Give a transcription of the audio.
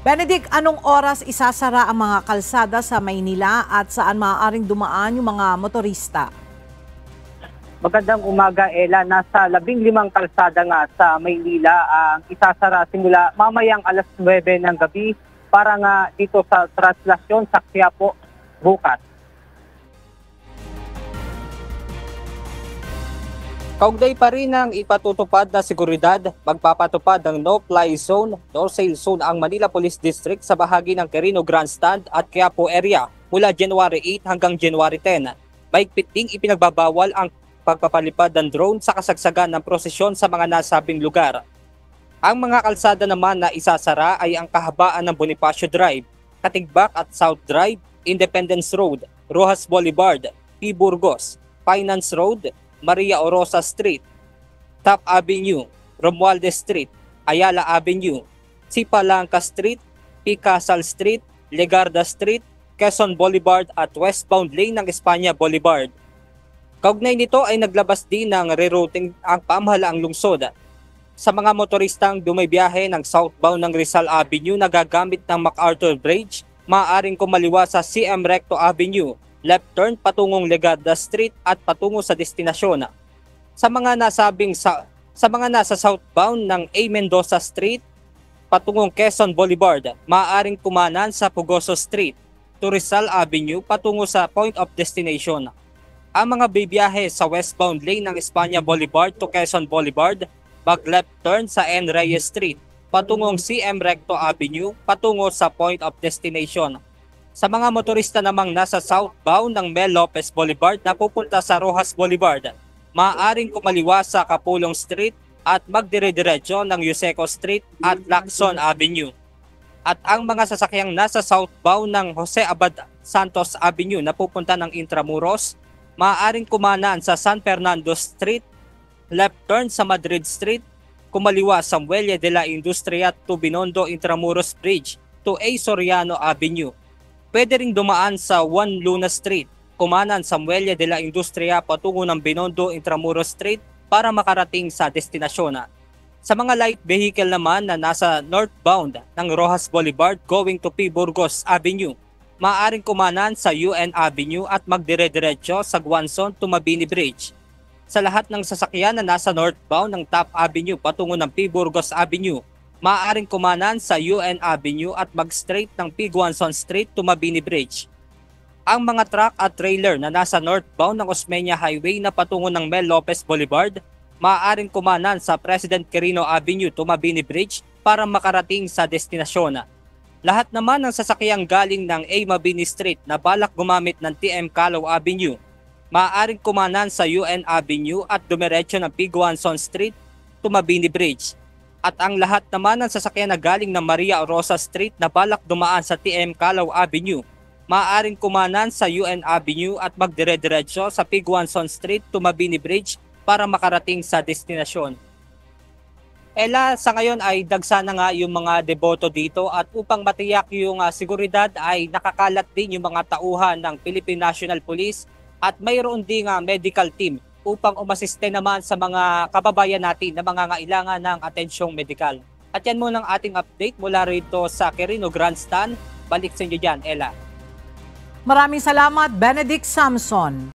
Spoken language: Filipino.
Benedict, anong oras isasara ang mga kalsada sa Maynila at saan maaaring dumaan yung mga motorista? Magandang umaga, Ella. Nasa 15 kalsada nga sa Maynila ang isasara simula mamayang alas 9 ng gabi para nga dito sa translasyon sa Quiapo bukas. Kaugnay pa rin ang ipatutupad na seguridad, magpapatupad ng no-fly zone, no-sail zone ang Manila Police District sa bahagi ng Quirino Grandstand at Quiapo area mula January 8 hanggang January 10. Mahigpit ding ipinagbabawal ang pagpapalipad ng drone sa kasagsagan ng prosesyon sa mga nasabing lugar. Ang mga kalsada naman na isasara ay ang kahabaan ng Bonifacio Drive, Katigbak at South Drive, Independence Road, Rojas Boulevard, P. Burgos, Finance Road, Maria Orosa Street, Top Avenue, Romualdez Street, Ayala Avenue, Sipalangka Street, P. Casal Street, Legarda Street, Quezon Boulevard at westbound lane ng Espanya Boulevard. Kaugnay nito ay naglabas din ng rerouting ang pamahalaang lungsod sa mga motoristang dumibiyahe ng southbound ng Rizal Avenue na gagamit ng MacArthur Bridge, maaaring kumaliwa sa CM Recto Avenue, left turn patungong Legarda Street at patungo sa destinasyon. Sa mga nasa southbound ng A. Mendoza Street patungong Quezon Boulevard, maaaring kumanan sa Pugoso Street to Rizal Avenue patungo sa point of destination. Ang mga bibiyahe sa westbound lane ng Espanya Boulevard to Quezon Boulevard, mag-left turn sa N. Reyes Street patungong CM Recto Avenue patungo sa point of destination. Sa mga motorista namang nasa southbound ng Mel Lopez Boulevard na pupunta sa Rojas Boulevard, maaaring kumaliwa sa Kapulong Street at magdire-diretso ng Yuseco Street at Lacson Avenue. At ang mga sasakyang nasa southbound ng Jose Abad Santos Avenue na pupunta ng Intramuros, maaaring kumanan sa San Fernando Street, left turn sa Madrid Street, kumaliwa sa Muelle de la Industria to Binondo Intramuros Bridge to A. Soriano Avenue. Pwede ring dumaan sa 1 Luna Street, kumanan sa Muelle de la Industria patungo ng Binondo Intramuros Street para makarating sa destinasyon. Sa mga light vehicle naman na nasa northbound ng Rojas Boulevard going to P. Burgos Avenue, maaaring kumanan sa UN Avenue at magdire-diretso sa Guanzon to Mabini Bridge. Sa lahat ng sasakyan na nasa northbound ng Top Avenue patungo ng P. Burgos Avenue, maaaring kumanan sa UN Avenue at mag-straight ng P. Guanzon Street to Mabini Bridge. Ang mga truck at trailer na nasa northbound ng Osmeña Highway na patungo ng Mel Lopez Boulevard, maaaring kumanan sa President Quirino Avenue to Mabini Bridge para makarating sa destinasyon. Lahat naman ng sasakyang galing ng A. Mabini Street na balak gumamit ng TM Callao Avenue, maaaring kumanan sa UN Avenue at dumiretso ng P. Guanzon Street to Mabini Bridge. At ang lahat naman ng sasakyan na galing ng Maria Orosa Street na balak dumaan sa TM Callao Avenue, maaaring kumanan sa UN Avenue at magdire-diretso sa P. Guanzon Street to Mabini Bridge para makarating sa destinasyon. Ella, sa ngayon ay dagsa na nga yung mga deboto dito at upang matiyak yung seguridad ay nakakalat din yung mga tauhan ng Philippine National Police at mayroon ding medical team upang umasiste naman sa mga kababayan natin na mangangailangan ng atensyong medikal. At yan muna ang ating update mula rito sa Quirino Grandstand. Balik sa inyo dyan, Ella. Maraming salamat, Benedict Samson.